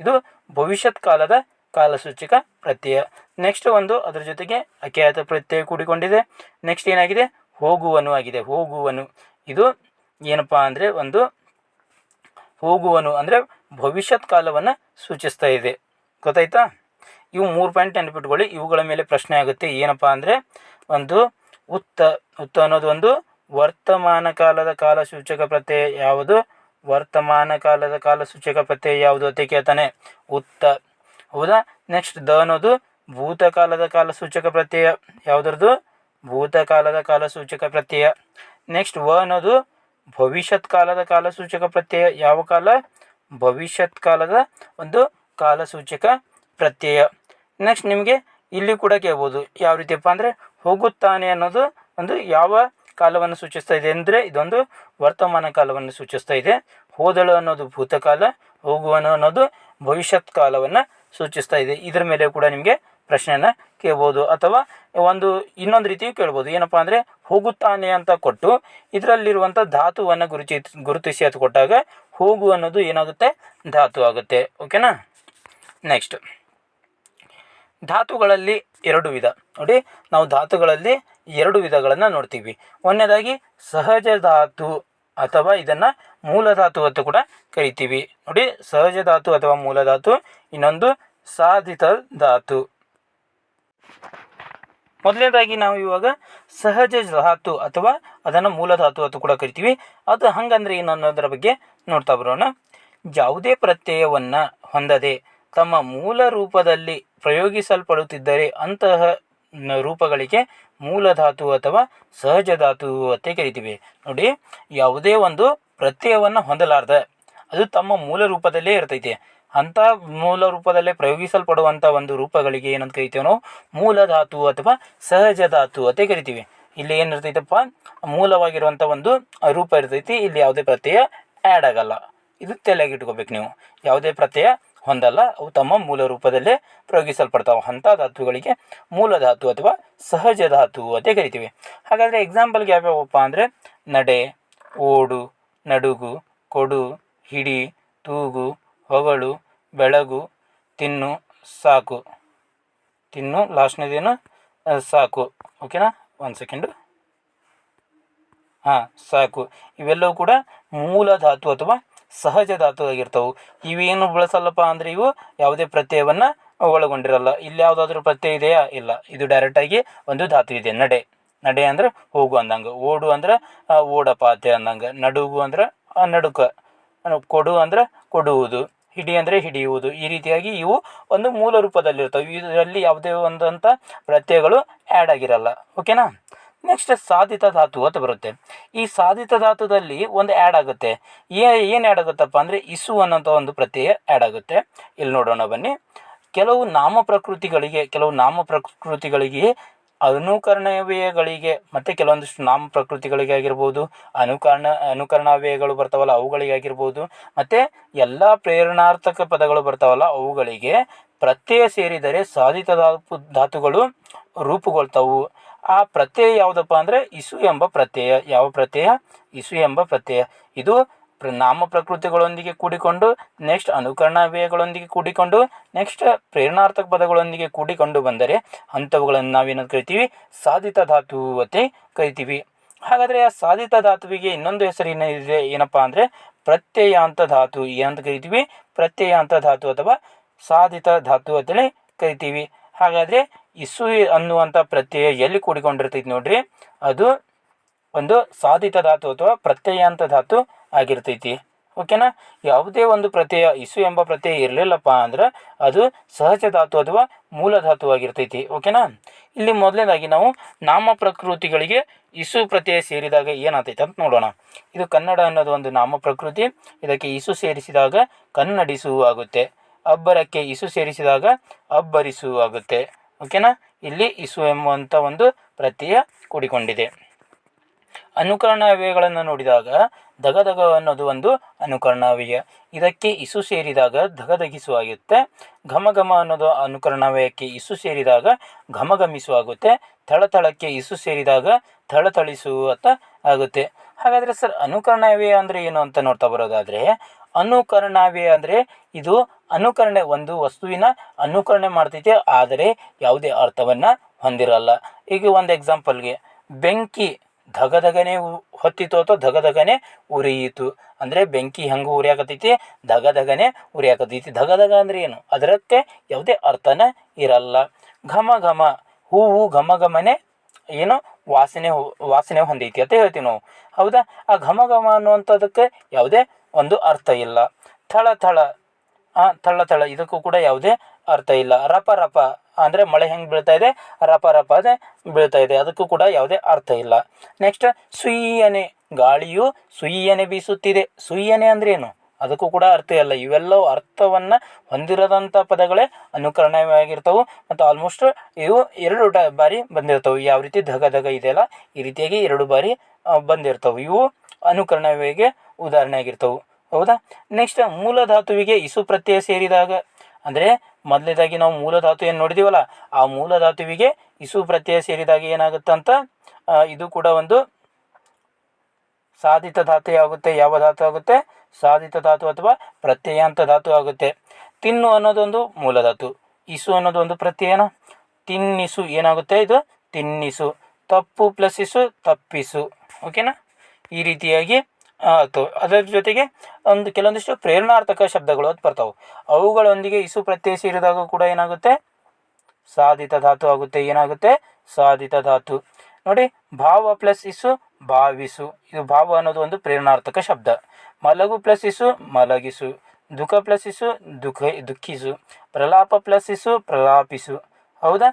ಇದು ಭವಿಷ್ಯತ್ ಕಾಲದ ಕಾಲಸೂಚಕ ಪ್ರತ್ಯಯ. ನೆಕ್ಸ್ಟ್ ಒಂದು ಅದರ ಜೊತೆಗೆ ಅಖ್ಯಾತ ಪ್ರತ್ಯಯ ಕೂಡಿಕೊಂಡಿದೆ. ನೆಕ್ಸ್ಟ್ ಏನಾಗಿದೆ, ಹೋಗುವನು ಆಗಿದೆ. ಹೋಗುವನು ಇದು ಏನಪ್ಪ ಅಂದರೆ ಒಂದು ಹೋಗುವನು ಅಂದರೆ ಭವಿಷ್ಯತ್ ಕಾಲವನ್ನು ಸೂಚಿಸ್ತಾ ಇದೆ. ಗೊತ್ತಾಯ್ತಾ? ಇವು 3 ಪಾಯಿಂಟ್ ನೆನಪಿಟ್ಕೊಳ್ಳಿ. ಇವುಗಳ ಮೇಲೆ ಪ್ರಶ್ನೆ ಆಗುತ್ತೆ. ಏನಪ್ಪ ಅಂದರೆ, ಒಂದು ಉತ್ತ ಅನ್ನೋದು ಒಂದು ವರ್ತಮಾನ ಕಾಲದ ಕಾಲಸೂಚಕ ಪ್ರತ್ಯಯ ಯಾವುದು? ವರ್ತಮಾನ ಕಾಲದ ಕಾಲಸೂಚಕ ಪ್ರತ್ಯಯ ಯಾವುದು ಅಂತ ಕೇಳ್ತಾನೆ, ಉತ್ತ. ಹೌದಾ? ನೆಕ್ಸ್ಟ್, ದ ಅನ್ನೋದು ಭೂತಕಾಲದ ಕಾಲಸೂಚಕ ಪ್ರತ್ಯಯ. ಯಾವುದ್ರದ್ದು? ಭೂತಕಾಲದ ಕಾಲಸೂಚಕ ಪ್ರತ್ಯಯ. ನೆಕ್ಸ್ಟ್, ವ ಅನ್ನೋದು ಭವಿಷ್ಯತ್ ಕಾಲದ ಕಾಲಸೂಚಕ ಪ್ರತ್ಯಯ. ಯಾವ ಕಾಲ? ಭವಿಷ್ಯತ್ ಕಾಲದ ಒಂದು ಕಾಲಸೂಚಕ ಪ್ರತ್ಯಯ. ನೆಕ್ಸ್ಟ್, ನಿಮಗೆ ಇಲ್ಲಿ ಕೂಡ ಕೇಳ್ಬೋದು, ಯಾವ ರೀತಿಯಪ್ಪ ಅಂದರೆ, ಹೋಗುತ್ತಾನೆ ಅನ್ನೋದು ಒಂದು ಯಾವ ಕಾಲವನ್ನು ಸೂಚಿಸ್ತಾ ಇದೆ ಅಂದರೆ ಇದೊಂದು ವರ್ತಮಾನ ಕಾಲವನ್ನು ಸೂಚಿಸ್ತಾ ಇದೆ. ಹೋದಳು ಅನ್ನೋದು ಭೂತಕಾಲ, ಹೋಗುವನು ಅನ್ನೋದು ಭವಿಷ್ಯತ್ ಕಾಲವನ್ನು ಸೂಚಿಸ್ತಾ ಇದೆ. ಇದರ ಮೇಲೆ ಕೂಡ ನಿಮಗೆ ಪ್ರಶ್ನೆಯನ್ನು ಕೇಳ್ಬೋದು. ಅಥವಾ ಇನ್ನೊಂದು ರೀತಿಯೂ ಕೇಳ್ಬೋದು. ಏನಪ್ಪ ಅಂದರೆ, ಹೋಗುತ್ತಾನೆ ಅಂತ ಕೊಟ್ಟು ಇದರಲ್ಲಿರುವಂಥ ಧಾತುವನ್ನು ಗುರುತಿಸಿ ಅದು ಕೊಟ್ಟಾಗ ಹೋಗು ಅನ್ನೋದು ಏನಾಗುತ್ತೆ? ಧಾತು ಆಗುತ್ತೆ. ಓಕೆನಾ? ನೆಕ್ಸ್ಟ್, ಧಾತುಗಳಲ್ಲಿ 2 ವಿಧ ನೋಡಿ. ನಾವು ಧಾತುಗಳಲ್ಲಿ 2 ವಿಧಗಳನ್ನು ನೋಡ್ತೀವಿ. ಒಂದನೇದಾಗಿ ಸಹಜ ಧಾತು ಅಥವಾ ಇದನ್ನು ಮೂಲಧಾತು ಅಂತ ಕೂಡ ಕರಿತೀವಿ. ನೋಡಿ, ಸಹಜ ಧಾತು ಅಥವಾ ಮೂಲಧಾತು, ಇನ್ನೊಂದು ಸಾಧಿತ ಧಾತು. ಮೊದಲನೇದಾಗಿ ನಾವು ಇವಾಗ ಸಹಜ ಧಾತು ಅಥವಾ ಅದನ್ನು ಮೂಲಧಾತು ಅಂತ ಕೂಡ ಕರಿತೀವಿ. ಅದು ಹಂಗಂದ್ರೆ ಏನು ಅನ್ನೋದರ ಬಗ್ಗೆ ನೋಡ್ತಾ ಬರೋಣ. ಯಾವುದೇ ಪ್ರತ್ಯಯವನ್ನು ಹೊಂದದೆ ತಮ್ಮ ಮೂಲ ರೂಪದಲ್ಲಿ ಪ್ರಯೋಗಿಸಲ್ಪಡುತ್ತಿದ್ದರೆ ಅಂತಹ ರೂಪಗಳಿಗೆ ಮೂಲಧಾತು ಅಥವಾ ಸಹಜ ಧಾತು ಅಂತ ಕರಿತೀವಿ. ನೋಡಿ, ಯಾವುದೇ ಒಂದು ಪ್ರತ್ಯಯವನ್ನು ಹೊಂದಲಾರ್ದ ಅದು ತಮ್ಮ ಮೂಲ ರೂಪದಲ್ಲೇ ಇರ್ತೈತೆ, ಅಂಥ ಮೂಲ ರೂಪದಲ್ಲೇ ಪ್ರಯೋಗಿಸಲ್ಪಡುವಂಥ ಒಂದು ರೂಪಗಳಿಗೆ ಏನಂತ ಕರಿತೀವಿ ನಾವು? ಮೂಲಧಾತು ಅಥವಾ ಸಹಜ ಧಾತು ಅಂತ ಕರಿತೀವಿ. ಇಲ್ಲಿ ಏನಿರ್ತೈತಪ್ಪ, ಮೂಲವಾಗಿರುವಂಥ ಒಂದು ರೂಪ ಇರ್ತೈತಿ, ಇಲ್ಲಿ ಯಾವುದೇ ಪ್ರತ್ಯಯ ಆ್ಯಡ್ ಆಗಲ್ಲ. ಇದು ತಲೆಯಾಗಿಟ್ಕೋಬೇಕು ನೀವು. ಯಾವುದೇ ಪ್ರತ್ಯಯ ಹೊಂದಲ್ಲ, ಅವು ತಮ್ಮ ಮೂಲ ರೂಪದಲ್ಲೇ ಪ್ರಯೋಗಿಸಲ್ಪಡ್ತಾವೆ. ಅಂಥ ಧಾತುಗಳಿಗೆ ಮೂಲಧಾತು ಅಥವಾ ಸಹಜ ಧಾತು ಅಂತ ಕರಿತೀವಿ. ಹಾಗಾದರೆ ಎಕ್ಸಾಂಪಲ್ಗೆ ಯಾವ್ಯಾವಪ್ಪ ಅಂದರೆ ನಡೆ, ಓಡು, ನಡುಗು, ಕೊಡು, ಹಿಡಿ, ತೂಗು, ಹೊಗಳು, ಬೆಳಗು, ತಿನ್ನು, ಸಾಕು. ತಿನ್ನು ಲಾಸ್ಟ್ನೇದೇನು ಸಾಕು. ಓಕೆನಾ, ಒಂದು ಸೆಕೆಂಡು. ಸಾಕು. ಇವೆಲ್ಲವೂ ಕೂಡ ಮೂಲಧಾತು ಅಥವಾ ಸಹಜ ಧಾತು ಆಗಿರ್ತವೆ. ಇವೇನು ಬಳಸಲ್ಲಪ್ಪ ಅಂದರೆ ಇವು ಯಾವುದೇ ಪ್ರತ್ಯಯವನ್ನು ಒಳಗೊಂಡಿರಲ್ಲ. ಇಲ್ಲಿ ಯಾವುದಾದ್ರೂ ಪ್ರತ್ಯಯ ಇದೆಯಾ? ಇಲ್ಲ. ಇದು ಡೈರೆಕ್ಟಾಗಿ ಒಂದು ಧಾತು ಇದೆ. ನಡೆ, ನಡೆ ಅಂದ್ರೆ ಹೋಗು ಅಂದಂಗೆ. ಓಡು ಅಂದ್ರೆ ಓಡಪಾತೆ ಅಂದಂಗೆ. ನಡುಗು ಅಂದ್ರೆ ನಡುಕ. ಕೊಡು ಅಂದ್ರೆ ಕೊಡುವುದು. ಹಿಡಿ ಅಂದರೆ ಹಿಡಿಯುವುದು. ಈ ರೀತಿಯಾಗಿ ಇವು ಒಂದು ಮೂಲ ರೂಪದಲ್ಲಿರ್ತವೆ. ಇದರಲ್ಲಿ ಯಾವುದೇ ಒಂದಂಥ ಪ್ರತ್ಯಯಗಳು ಆ್ಯಡ್ ಆಗಿರಲ್ಲ. ಓಕೆನಾ. ನೆಕ್ಸ್ಟ್ ಸಾಧಿತ ಧಾತು ಅಂತ ಬರುತ್ತೆ. ಈ ಸಾಧಿತ ಧಾತುದಲ್ಲಿ ಒಂದು ಆ್ಯಡ್ ಆಗುತ್ತೆ. ಏನು ಆ್ಯಡ್ ಆಗುತ್ತಪ್ಪ ಅಂದರೆ ಇಸು ಅನ್ನೋಂಥ ಒಂದು ಪ್ರತ್ಯಯ ಆ್ಯಡ್ ಆಗುತ್ತೆ. ಇಲ್ಲಿ ನೋಡೋಣ ಬನ್ನಿ. ಕೆಲವು ನಾಮಪ್ರಕೃತಿಗಳಿಗೆ ಅನುಕರಣವ್ಯಯಗಳಿಗೆ ಮತ್ತು ಕೆಲವೊಂದಿಷ್ಟು ನಾಮಪ್ರಕೃತಿಗಳಿಗೆ ಆಗಿರ್ಬೋದು, ಅನುಕರಣವ್ಯಯಗಳು ಬರ್ತಾವಲ್ಲ ಅವುಗಳಿಗೆ ಆಗಿರ್ಬೋದು, ಮತ್ತು ಎಲ್ಲ ಪ್ರೇರಣಾರ್ಥಕ ಪದಗಳು ಬರ್ತಾವಲ್ಲ ಅವುಗಳಿಗೆ ಪ್ರತ್ಯಯ ಸೇರಿದರೆ ಸಾಧಿತ ಧಾತುಗಳು ರೂಪುಗೊಳ್ತಾವು. ಆ ಪ್ರತ್ಯಯ ಯಾವುದಪ್ಪ ಅಂದರೆ ಇಸು ಎಂಬ ಪ್ರತ್ಯಯ. ಯಾವ ಪ್ರತ್ಯಯ? ಇಸು ಎಂಬ ಪ್ರತ್ಯಯ. ಇದು ನಾಮ ಪ್ರಕೃತಿಗಳೊಂದಿಗೆ ಕೂಡಿಕೊಂಡು, ನೆಕ್ಸ್ಟ್ ಅನುಕರಣವ್ಯಯಗಳೊಂದಿಗೆ ಕೂಡಿಕೊಂಡು, ನೆಕ್ಸ್ಟ್ ಪ್ರೇರಣಾರ್ಥಕ ಪದಗಳೊಂದಿಗೆ ಕೂಡಿಕೊಂಡು ಬಂದರೆ ಅಂಥವುಗಳನ್ನು ನಾವೇನಂತ ಕರಿತೀವಿ? ಸಾಧಿತ ಧಾತು ಅಂತ ಕರಿತೀವಿ. ಹಾಗಾದರೆ ಆ ಸಾಧಿತ ಧಾತುವಿಗೆ ಇನ್ನೊಂದು ಹೆಸರು ಏನಿದೆ, ಏನಪ್ಪ ಅಂದರೆ ಪ್ರತ್ಯಯಾಂತ ಧಾತು. ಏನಂತ ಕರಿತೀವಿ? ಪ್ರತ್ಯಯಾಂತ ಧಾತು ಅಥವಾ ಸಾಧಿತ ಧಾತು ಅಂತೇಳಿ ಕರಿತೀವಿ. ಹಾಗಾದರೆ ಇಸು ಅನ್ನುವಂಥ ಪ್ರತ್ಯಯ ಎಲ್ಲಿ ಕೂಡಿಕೊಂಡಿರ್ತೈತಿ ನೋಡ್ರಿ, ಅದು ಒಂದು ಸಾಧಿತ ಧಾತು ಅಥವಾ ಪ್ರತ್ಯಯಾಂತ ಧಾತು ಆಗಿರ್ತೈತಿ. ಓಕೆನಾ. ಯಾವುದೇ ಒಂದು ಪ್ರತ್ಯಯ ಇಸು ಎಂಬ ಪ್ರತ್ಯಯ ಇರಲಿಲ್ಲಪ್ಪ ಅಂದ್ರೆ ಅದು ಸಹಜ ಧಾತು ಅಥವಾ ಮೂಲಧಾತು ಆಗಿರ್ತೈತಿ. ಓಕೆನಾ. ಇಲ್ಲಿ ಮೊದಲನೇದಾಗಿ ನಾವು ನಾಮ ಪ್ರಕೃತಿಗಳಿಗೆ ಇಸು ಪ್ರತ್ಯಯ ಸೇರಿದಾಗ ಏನಾಗ್ತೈತೆ ಅಂತ ನೋಡೋಣ. ಇದು ಕನ್ನಡ ಅನ್ನೋದು ಒಂದು ನಾಮ ಪ್ರಕೃತಿ. ಇದಕ್ಕೆ ಇಸು ಸೇರಿಸಿದಾಗ ಕನ್ನಡಿಸು ಆಗುತ್ತೆ. ಅಬ್ಬರಕ್ಕೆ ಇಸು ಸೇರಿಸಿದಾಗ ಅಬ್ಬರಿಸು ಆಗುತ್ತೆ. ಓಕೆನಾ. ಇಲ್ಲಿ ಇಸು ಎಂಬುವಂಥ ಒಂದು ಪ್ರತ್ಯಯ ಕೂಡಿಕೊಂಡಿದೆ. ಅನುಕರಣವ್ಯಯಗಳನ್ನು ನೋಡಿದಾಗ ದಗದಗ ಅನ್ನೋದು ಒಂದು ಅನುಕರಣವ್ಯಯ. ಇದಕ್ಕೆ ಇಸು ಸೇರಿದಾಗ ಧಗಧಗಿಸು ಆಗುತ್ತೆ. ಘಮಘಮ ಅನ್ನೋದು ಅನುಕರಣವ್ಯಯಕ್ಕೆ ಇಸು ಸೇರಿದಾಗ ಘಮಘಮಿಸು ಆಗುತ್ತೆ. ಥಳಥಳಕ್ಕೆ ಇಸು ಸೇರಿದಾಗ ಥಳಥಳಿಸು ಅಂತ ಆಗುತ್ತೆ. ಹಾಗಾದರೆ ಸರ್ ಅನುಕರಣವ್ಯಯ ಅಂದರೆ ಏನು ಅಂತ ನೋಡ್ತಾ ಬರೋದಾದರೆ, ಅನುಕರಣವ್ಯಯ ಅಂದರೆ ಇದು ಅನುಕರಣೆ, ಒಂದು ವಸ್ತುವಿನ ಅನುಕರಣೆ ಮಾಡ್ತೈತೆ, ಆದರೆ ಯಾವುದೇ ಅರ್ಥವನ್ನು ಹೊಂದಿರಲ್ಲ. ಈಗ ಒಂದು ಎಕ್ಸಾಂಪಲ್ಗೆ, ಬೆಂಕಿ ಧಗಧಗನೆ ಹೊತ್ತಿತು ಅಥವಾ ಧಗಧಗನೆ ಉರಿಯಿತು ಅಂದರೆ ಬೆಂಕಿ ಹೆಂಗೆ ಉರಿಯಾಕತೈತಿ? ಧಗಧಗನೆ ಉರಿಯಾಕತೈತಿ. ಧಗಧಗ ಅಂದರೆ ಏನು? ಅದಕ್ಕೆ ಯಾವುದೇ ಅರ್ಥನೇ ಇರಲ್ಲ. ಘಮ ಘಮ, ಹೂವು ಘಮ ಘಮನೆ ಏನು ವಾಸನೆ ಹೊಂದೈತಿ ಅಂತ ಹೇಳ್ತೀವಿ ನಾವು. ಹೌದಾ? ಆ ಘಮ ಘಮ ಅನ್ನುವಂಥದ್ದಕ್ಕೆ ಯಾವುದೇ ಒಂದು ಅರ್ಥ ಇಲ್ಲ. ಥಳ ಥಳ, ಥಳ ಇದಕ್ಕೂ ಕೂಡ ಯಾವುದೇ ಅರ್ಥ ಇಲ್ಲ. ರಪ ರಪ ಅಂದರೆ ಮಳೆ ಹೆಂಗೆ ಬೀಳ್ತಾ ಇದೆ, ರಪ ರಪ ಅದೇ ಬೀಳ್ತಾ ಇದೆ, ಅದಕ್ಕೂ ಕೂಡ ಯಾವುದೇ ಅರ್ಥ ಇಲ್ಲ. ನೆಕ್ಸ್ಟ್ ಸುಯ್ಯನೆ, ಗಾಳಿಯು ಸುಯ್ಯನೆ ಬೀಸುತ್ತಿದೆ. ಸುಯ್ಯನೆ ಅಂದರೆ ಏನು? ಅದಕ್ಕೂ ಕೂಡ ಅರ್ಥ ಇಲ್ಲ. ಇವೆಲ್ಲವೂ ಅರ್ಥವನ್ನು ಹೊಂದಿರದಂಥ ಪದಗಳೇ ಅನುಕರಣವಾಗಿರ್ತವೆ. ಮತ್ತು ಆಲ್ಮೋಸ್ಟ್ ಇವು 2 ಬಾರಿ ಬಂದಿರ್ತವೆ. ಯಾವ ರೀತಿ ಧಗ ಇದೆಯಲ್ಲ, ಈ ರೀತಿಯಾಗಿ 2 ಬಾರಿ ಬಂದಿರ್ತವೆ. ಇವು ಅನುಕರಣವಿಗೆ ಉದಾಹರಣೆ ಆಗಿರ್ತವೆ. ಹೌದಾ? ನೆಕ್ಸ್ಟ್ ಮೂಲಧಾತುವಿಗೆ ಇಸು ಪ್ರತ್ಯಯ ಸೇರಿದಾಗ, ಅಂದರೆ ಮೊದಲನೇದಾಗಿ ನಾವು ಮೂಲಧಾತು ಏನು ನೋಡಿದ್ದೀವಲ್ಲ, ಆ ಮೂಲಧಾತುವಿಗೆ ಇಸು ಪ್ರತ್ಯಯ ಸೇರಿದಾಗ ಏನಾಗುತ್ತಂತ, ಇದು ಕೂಡ ಒಂದು ಸಾಧಿತ ಧಾತು ಆಗುತ್ತೆ. ಯಾವ ಧಾತು ಆಗುತ್ತೆ? ಸಾಧಿತ ಧಾತು ಅಥವಾ ಪ್ರತ್ಯಯಾಂತ ಧಾತು ಆಗುತ್ತೆ. ತಿನ್ನು ಅನ್ನೋದೊಂದು ಮೂಲಧಾತು, ಇಸು ಅನ್ನೋದು ಒಂದು ಪ್ರತ್ಯಯನ. ತಿನ್ನಿಸು ಏನಾಗುತ್ತೆ? ಇದು ತಿನ್ನಿಸು. ತಪ್ಪು ಪ್ಲಸ್ ಇಸು ತಪ್ಪಿಸು. ಓಕೆನಾ? ಈ ರೀತಿಯಾಗಿ ಅದರ ಜೊತೆಗೆ ಒಂದು ಕೆಲವೊಂದಿಷ್ಟು ಪ್ರೇರಣಾರ್ಥಕ ಶಬ್ದಗಳು ಅಂತ ಬರ್ತಾವೆ. ಅವುಗಳೊಂದಿಗೆ ಇಸು ಪ್ರತ್ಯಯ ಸೇರಿದಾಗ ಕೂಡ ಏನಾಗುತ್ತೆ, ಸಾಧಿತ ಧಾತು ಆಗುತ್ತೆ. ಏನಾಗುತ್ತೆ, ಸಾಧಿತ ಧಾತು. ನೋಡಿ, ಭಾವ ಪ್ಲಸ್ ಇಸು ಭಾವಿಸು. ಇದು ಭಾವ ಅನ್ನೋದು ಒಂದು ಪ್ರೇರಣಾರ್ಥಕ ಶಬ್ದ. ಮಲಗು ಪ್ಲಸ್ ಇಸು ಮಲಗಿಸು. ದುಃಖ ಪ್ಲಸ್ ಇಸು ದುಃಖಿಸು. ಪ್ರಲಾಪ ಪ್ಲಸ್ ಇಸು ಪ್ರಲಾಪಿಸು. ಹೌದಾ,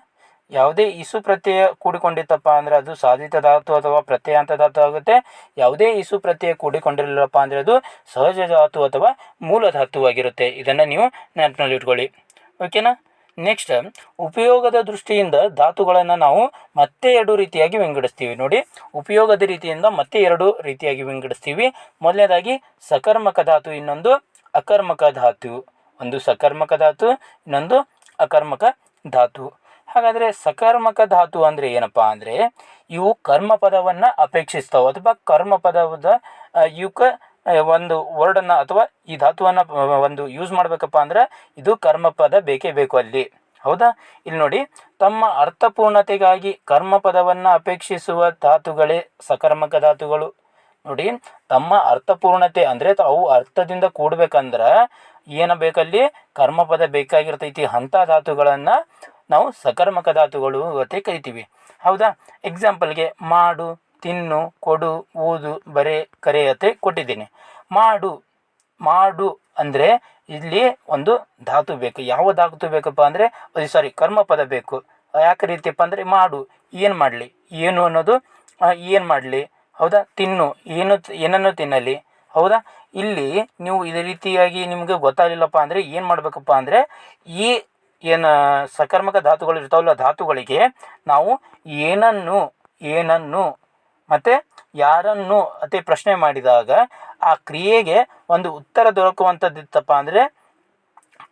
ಯಾವುದೇ ಇಸು ಪ್ರತ್ಯಯ ಕೂಡಿಕೊಂಡಿತ್ತಪ್ಪ ಅಂದರೆ ಅದು ಸಾಧಿತ ಧಾತು ಅಥವಾ ಪ್ರತ್ಯಯಾಂತ ಧಾತು ಆಗುತ್ತೆ. ಯಾವುದೇ ಇಸು ಪ್ರತ್ಯಯ ಕೂಡಿಕೊಂಡಿರಲಿಲ್ಲಪ್ಪ ಅಂದರೆ ಅದು ಸಹಜ ಧಾತು ಅಥವಾ ಮೂಲ ಧಾತುವಾಗಿರುತ್ತೆ. ಇದನ್ನು ನೀವು ನೆನಪಿನಲ್ಲಿ ಇಟ್ಕೊಳ್ಳಿ. ಓಕೆನಾ. ನೆಕ್ಸ್ಟ್, ಉಪಯೋಗದ ದೃಷ್ಟಿಯಿಂದ ಧಾತುಗಳನ್ನು ನಾವು ಮತ್ತೆ ಎರಡು ರೀತಿಯಾಗಿ ವಿಂಗಡಿಸ್ತೀವಿ. ನೋಡಿ, ಉಪಯೋಗದ ರೀತಿಯಿಂದ ಮತ್ತೆ ಎರಡು ರೀತಿಯಾಗಿ ವಿಂಗಡಿಸ್ತೀವಿ. ಮೊದಲನೇದಾಗಿ ಸಕರ್ಮಕ ಧಾತು, ಇನ್ನೊಂದು ಅಕರ್ಮಕ ಧಾತು. ಒಂದು ಸಕರ್ಮಕ ಧಾತು, ಇನ್ನೊಂದು ಅಕರ್ಮಕ ಧಾತು. ಹಾಗಾದರೆ ಸಕರ್ಮಕ ಧಾತು ಅಂದರೆ ಏನಪ್ಪ ಅಂದರೆ ಇವು ಕರ್ಮಪದವನ್ನು ಅಪೇಕ್ಷಿಸ್ತಾವೆ ಅಥವಾ ಕರ್ಮಪದದ ಇವಕ್ಕೆ ಒಂದು ವರ್ಡನ್ನು ಅಥವಾ ಈ ಧಾತುವನ್ನು ಒಂದು ಯೂಸ್ ಮಾಡಬೇಕಪ್ಪ ಅಂದ್ರೆ ಇದು ಕರ್ಮಪದ ಬೇಕೇ ಬೇಕು ಅಲ್ಲಿ. ಹೌದಾ, ಇಲ್ಲಿ ನೋಡಿ, ತಮ್ಮ ಅರ್ಥಪೂರ್ಣತೆಗಾಗಿ ಕರ್ಮಪದವನ್ನು ಅಪೇಕ್ಷಿಸುವ ಧಾತುಗಳೇ ಸಕರ್ಮಕ ಧಾತುಗಳು. ನೋಡಿ, ತಮ್ಮ ಅರ್ಥಪೂರ್ಣತೆ ಅಂದರೆ ಅವು ಅರ್ಥದಿಂದ ಕೂಡಬೇಕಂದ್ರೆ ಏನು ಬೇಕಲ್ಲಿ, ಕರ್ಮಪದ ಬೇಕಾಗಿರ್ತೈತಿ. ಅಂಥ ಧಾತುಗಳನ್ನು ನಾವು ಸಕರ್ಮಕ ಧಾತುಗಳು ಅಂತ ಕರಿತೀವಿ. ಹೌದಾ, ಎಕ್ಸಾಂಪಲ್ಗೆ ಮಾಡು, ತಿನ್ನು, ಕೊಡು, ಓದು, ಬರೆ, ಕರೆ ಅಂತ ಕೊಟ್ಟಿದ್ದೀನಿ. ಮಾಡು ಅಂದರೆ ಇಲ್ಲಿ ಒಂದು ಧಾತು ಬೇಕು. ಯಾವ ಧಾತು ಬೇಕಪ್ಪ ಅಂದರೆ ಕರ್ಮಪದ ಬೇಕು. ಯಾಕೆ ರೀತಿಯಪ್ಪ ಅಂದರೆ ಮಾಡು, ಏನು ಮಾಡಲಿ, ಏನು ಅನ್ನೋದು ಏನು ಮಾಡಲಿ. ಹೌದಾ, ತಿನ್ನು, ಏನನ್ನು ತಿನ್ನಲಿ. ಹೌದಾ, ಇಲ್ಲಿ ನೀವು ಇದೇ ರೀತಿಯಾಗಿ ನಿಮಗೆ ಗೊತ್ತಾಗಲಿಲ್ಲಪ್ಪ ಅಂದರೆ ಏನು ಮಾಡಬೇಕಪ್ಪ ಅಂದರೆ ಈ ಏನು ಸಕರ್ಮಕ ಧಾತುಗಳು ಇರ್ತಾವಲ್ಲ, ಧಾತುಗಳಿಗೆ ನಾವು ಏನನ್ನು ಮತ್ತು ಯಾರನ್ನು ಅತಿ ಪ್ರಶ್ನೆ ಮಾಡಿದಾಗ ಆ ಕ್ರಿಯೆಗೆ ಒಂದು ಉತ್ತರ ದೊರಕುವಂಥದ್ದಿತ್ತಪ್ಪ ಅಂದರೆ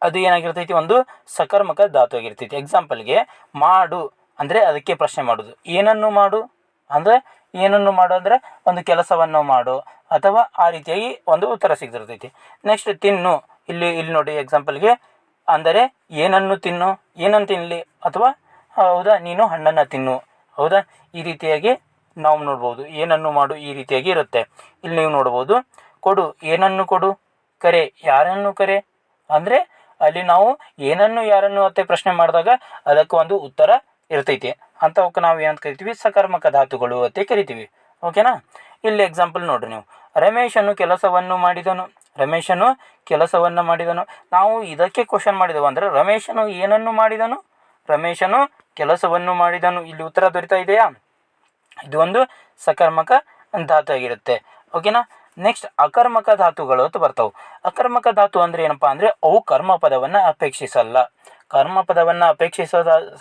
ಅದು ಏನಾಗಿರ್ತೈತಿ, ಒಂದು ಸಕರ್ಮಕ ಧಾತು ಆಗಿರ್ತೈತಿ. ಎಕ್ಸಾಂಪಲ್ಗೆ ಮಾಡು ಅಂದರೆ ಅದಕ್ಕೆ ಪ್ರಶ್ನೆ ಮಾಡೋದು. ಏನನ್ನು ಮಾಡು ಅಂದರೆ ಒಂದು ಕೆಲಸವನ್ನು ಮಾಡು ಅಥವಾ ಆ ರೀತಿಯಾಗಿ ಒಂದು ಉತ್ತರ ಸಿಗ್ತಿರ್ತೈತಿ. ನೆಕ್ಸ್ಟ್ ತಿನ್ನು, ಇಲ್ಲಿ ನೋಡಿ ಎಕ್ಸಾಂಪಲ್ಗೆ ಅಂದರೆ ಏನನ್ನು ತಿನ್ನಲಿ ಅಥವಾ ಹೌದಾ ನೀನು ಹಣ್ಣನ್ನು ತಿನ್ನು. ಹೌದಾ, ಈ ರೀತಿಯಾಗಿ ನಾವು ನೋಡ್ಬೋದು. ಏನನ್ನು ಮಾಡು ಈ ರೀತಿಯಾಗಿ ಇರುತ್ತೆ. ಇಲ್ಲಿ ನೀವು ನೋಡ್ಬೋದು ಕೊಡು, ಏನನ್ನು ಕೊಡು. ಕರೆ, ಯಾರನ್ನು ಕರೆ ಅಂದರೆ ಅಲ್ಲಿ ನಾವು ಏನನ್ನು ಯಾರನ್ನು ಅತ್ತೆ ಪ್ರಶ್ನೆ ಮಾಡಿದಾಗ ಅದಕ್ಕೆ ಒಂದು ಉತ್ತರ ಇರ್ತೈತಿ. ಅಂಥವಕ್ಕೆ ನಾವು ಏನಂತ ಕರಿತೀವಿ, ಸಕರ್ಮಕ ಧಾತುಗಳು ಅಂತ ಕರಿತೀವಿ. ಓಕೆನಾ. ಇಲ್ಲಿ ಎಕ್ಸಾಂಪಲ್ ನೋಡಿರಿ ನೀವು, ರಮೇಶನು ಕೆಲಸವನ್ನು ಮಾಡಿದನು. ನಾವು ಇದಕ್ಕೆ ಕ್ವಶನ್ ಮಾಡಿದೆವು ಅಂದರೆ ರಮೇಶನು ಏನನ್ನು ಮಾಡಿದನು, ರಮೇಶನು ಕೆಲಸವನ್ನು ಮಾಡಿದನು. ಇಲ್ಲಿ ಉತ್ತರ ದೊರೀತಾ ಇದೆಯಾ? ಇದು ಒಂದು ಸಕರ್ಮಕ ಧಾತು ಆಗಿರುತ್ತೆ. ಓಕೆನಾ. ನೆಕ್ಸ್ಟ್ ಅಕರ್ಮಕ ಧಾತುಗಳು ಅಂತ ಬರ್ತಾವೆ. ಅಕರ್ಮಕ ಧಾತು ಅಂದರೆ ಏನಪ್ಪ ಅಂದರೆ ಅವು ಕರ್ಮಪದವನ್ನು ಅಪೇಕ್ಷಿಸಲ್ಲ. ಕರ್ಮಪದವನ್ನು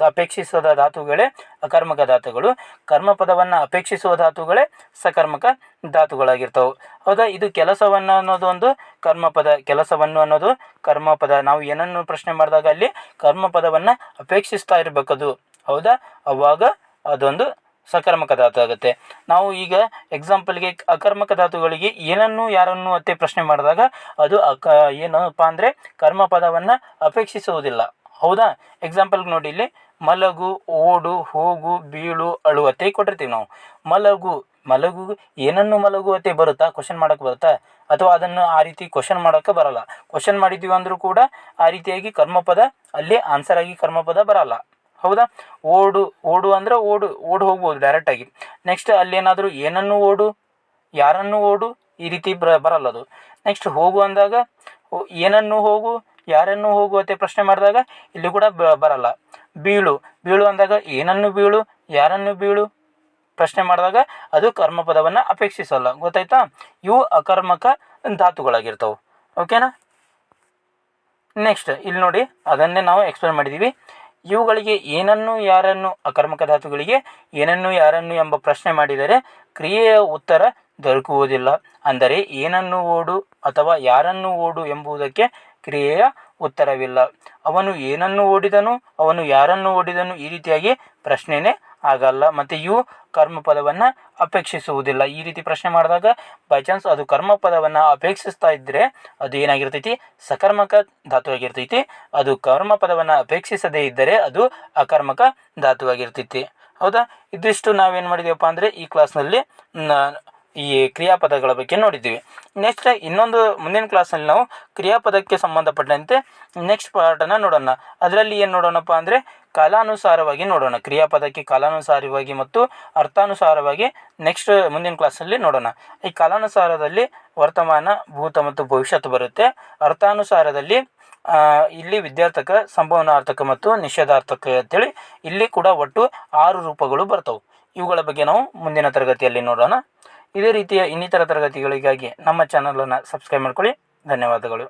ಅಪೇಕ್ಷಿಸದ ಧಾತುಗಳೇ ಅಕರ್ಮಕ ಧಾತುಗಳು. ಕರ್ಮಪದವನ್ನು ಅಪೇಕ್ಷಿಸುವ ಧಾತುಗಳೇ ಸಕರ್ಮಕ ಧಾತುಗಳಾಗಿರ್ತವೆ. ಹೌದಾ, ಇದು ಕೆಲಸವನ್ನು ಅನ್ನೋದು ಒಂದು ಕರ್ಮಪದ, ಕೆಲಸವನ್ನು ಅನ್ನೋದು ಕರ್ಮಪದ. ನಾವು ಏನನ್ನು ಪ್ರಶ್ನೆ ಮಾಡಿದಾಗ ಅಲ್ಲಿ ಕರ್ಮಪದವನ್ನು ಅಪೇಕ್ಷಿಸ್ತಾ ಇರಬೇಕದು. ಹೌದಾ, ಅವಾಗ ಅದೊಂದು ಸಕರ್ಮಕ ಧಾತು ಆಗುತ್ತೆ. ನಾವು ಈಗ ಎಕ್ಸಾಂಪಲ್ಗೆ ಅಕರ್ಮಕ ಧಾತುಗಳಿಗೆ ಏನನ್ನು ಯಾರನ್ನು ಅತ್ತೆ ಪ್ರಶ್ನೆ ಮಾಡಿದಾಗ ಅದು ಏನಪ್ಪ ಅಂದರೆ ಕರ್ಮಪದವನ್ನು ಅಪೇಕ್ಷಿಸುವುದಿಲ್ಲ. ಹೌದಾ, ಎಕ್ಸಾಂಪಲ್ಗೆ ನೋಡಿ, ಇಲ್ಲಿ ಮಲಗು, ಓಡು, ಹೋಗು, ಬೀಳು, ಅಳುವತ್ತೆ ಕೊಟ್ಟಿರ್ತೀವಿ ನಾವು. ಮಲಗು ಏನನ್ನು ಮಲಗುವತ್ತೆ ಬರುತ್ತಾ, ಕ್ವಶನ್ ಮಾಡೋಕ್ಕೆ ಬರುತ್ತಾ? ಅಥವಾ ಅದನ್ನು ಆ ರೀತಿ ಕ್ವಶನ್ ಮಾಡೋಕ್ಕೆ ಬರಲ್ಲ. ಕ್ವಶನ್ ಮಾಡಿದ್ದೀವಿ ಅಂದರೂ ಕೂಡ ಆ ರೀತಿಯಾಗಿ ಕರ್ಮಪದ ಅಲ್ಲಿ ಆನ್ಸರ್ ಆಗಿ ಕರ್ಮಪದ ಬರಲ್ಲ. ಹೌದಾ, ಓಡು ಅಂದರೆ ಓಡು ಹೋಗ್ಬೋದು ಡೈರೆಕ್ಟಾಗಿ. ನೆಕ್ಸ್ಟ್ ಅಲ್ಲೇನಾದರೂ ಏನನ್ನು ಓಡು, ಯಾರನ್ನು ಓಡು ಈ ರೀತಿ ಬರಲ್ಲ ಅದು. ನೆಕ್ಸ್ಟ್ ಹೋಗು ಅಂದಾಗ ಏನನ್ನು ಹೋಗು, ಯಾರನ್ನು ಹೋಗು ಅಂತ ಪ್ರಶ್ನೆ ಮಾಡಿದಾಗ ಇಲ್ಲಿ ಕೂಡ ಬರಲ್ಲ. ಬೀಳು ಅಂದಾಗ ಏನನ್ನು ಬೀಳು, ಯಾರನ್ನು ಬೀಳು ಪ್ರಶ್ನೆ ಮಾಡಿದಾಗ ಅದು ಕರ್ಮಪದವನ್ನು ಅಪೇಕ್ಷಿಸಲ್ಲ. ಗೊತ್ತಾಯ್ತಾ? ಇವು ಅಕರ್ಮಕ ಧಾತುಗಳಾಗಿರ್ತವೆ. ಓಕೆನಾ. ನೆಕ್ಸ್ಟ್ ಇಲ್ಲಿ ನೋಡಿ, ಅದನ್ನೇ ನಾವು ಎಕ್ಸ್ಪ್ಲೇನ್ ಮಾಡಿದ್ದೀವಿ. ಇವುಗಳಿಗೆ ಏನನ್ನು ಯಾರನ್ನು, ಅಕರ್ಮಕ ಧಾತುಗಳಿಗೆ ಏನನ್ನು ಯಾರನ್ನು ಎಂಬ ಪ್ರಶ್ನೆ ಮಾಡಿದರೆ ಕ್ರಿಯೆಯ ಉತ್ತರ ದೊರಕುವುದಿಲ್ಲ. ಅಂದರೆ ಏನನ್ನು ಓಡು ಅಥವಾ ಯಾರನ್ನು ಓಡು ಎಂಬುದಕ್ಕೆ ಕ್ರಿಯೆಯ ಉತ್ತರವಿಲ್ಲ. ಅವನು ಏನನ್ನು ಓಡಿದನು, ಅವನು ಯಾರನ್ನು ಓಡಿದನು ಈ ರೀತಿಯಾಗಿ ಪ್ರಶ್ನೆನೇ ಆಗಲ್ಲ. ಮತ್ತು ಇವು ಕರ್ಮಪದವನ್ನು ಅಪೇಕ್ಷಿಸುವುದಿಲ್ಲ. ಈ ರೀತಿ ಪ್ರಶ್ನೆ ಮಾಡಿದಾಗ ಬೈ ಚಾನ್ಸ್ ಅದು ಕರ್ಮಪದವನ್ನು ಅಪೇಕ್ಷಿಸ್ತಾ ಇದ್ದರೆ ಅದು ಏನಾಗಿರ್ತೈತಿ, ಸಕರ್ಮಕ ಧಾತು ಆಗಿರ್ತೈತಿ. ಅದು ಕರ್ಮಪದವನ್ನು ಅಪೇಕ್ಷಿಸದೇ ಇದ್ದರೆ ಅದು ಅಕರ್ಮಕ ಧಾತು ಆಗಿರ್ತೈತಿ. ಹೌದಾ, ಇದಿಷ್ಟು ನಾವೇನು ಮಾಡಿದೆವಪ್ಪ ಅಂದರೆ ಈ ಕ್ಲಾಸ್ನಲ್ಲಿ ಈ ಕ್ರಿಯಾಪದಗಳ ಬಗ್ಗೆ ನೋಡಿದ್ದೀವಿ. ನೆಕ್ಸ್ಟ್ ಇನ್ನೊಂದು ಮುಂದಿನ ಕ್ಲಾಸ್ನಲ್ಲಿ ನಾವು ಕ್ರಿಯಾಪದಕ್ಕೆ ಸಂಬಂಧಪಟ್ಟಂತೆ ನೆಕ್ಸ್ಟ್ ಪಾರ್ಟನ್ನು ನೋಡೋಣ. ಅದರಲ್ಲಿ ಏನು ನೋಡೋಣಪ್ಪ ಅಂದರೆ ಕಾಲಾನುಸಾರವಾಗಿ ನೋಡೋಣ. ಕ್ರಿಯಾಪದಕ್ಕೆ ಕಾಲಾನುಸಾರವಾಗಿ ಮತ್ತು ಅರ್ಥಾನುಸಾರವಾಗಿ ನೆಕ್ಸ್ಟ್ ಮುಂದಿನ ಕ್ಲಾಸಲ್ಲಿ ನೋಡೋಣ. ಈ ಕಾಲಾನುಸಾರದಲ್ಲಿ ವರ್ತಮಾನ, ಭೂತ ಮತ್ತು ಭವಿಷ್ಯತ್ ಬರುತ್ತೆ. ಅರ್ಥಾನುಸಾರದಲ್ಲಿ ಇಲ್ಲಿ ವಿದ್ಯಾರ್ಥಕ, ಸಂಭವನಾರ್ಥಕ ಮತ್ತು ನಿಷೇಧಾರ್ಥಕ ಅಂತೇಳಿ ಇಲ್ಲಿ ಕೂಡ ಒಟ್ಟು 6 ರೂಪಗಳು ಬರ್ತವೆ. ಇವುಗಳ ಬಗ್ಗೆ ನಾವು ಮುಂದಿನ ತರಗತಿಯಲ್ಲಿ ನೋಡೋಣ. ಇದೇ ರೀತಿಯ ಇನ್ನಿತರ ತರಗತಿಗಳಿಗಾಗಿ ನಮ್ಮ ಚಾನಲನ್ನು ಸಬ್ಸ್ಕ್ರೈಬ್ ಮಾಡ್ಕೊಳ್ಳಿ. ಧನ್ಯವಾದಗಳು.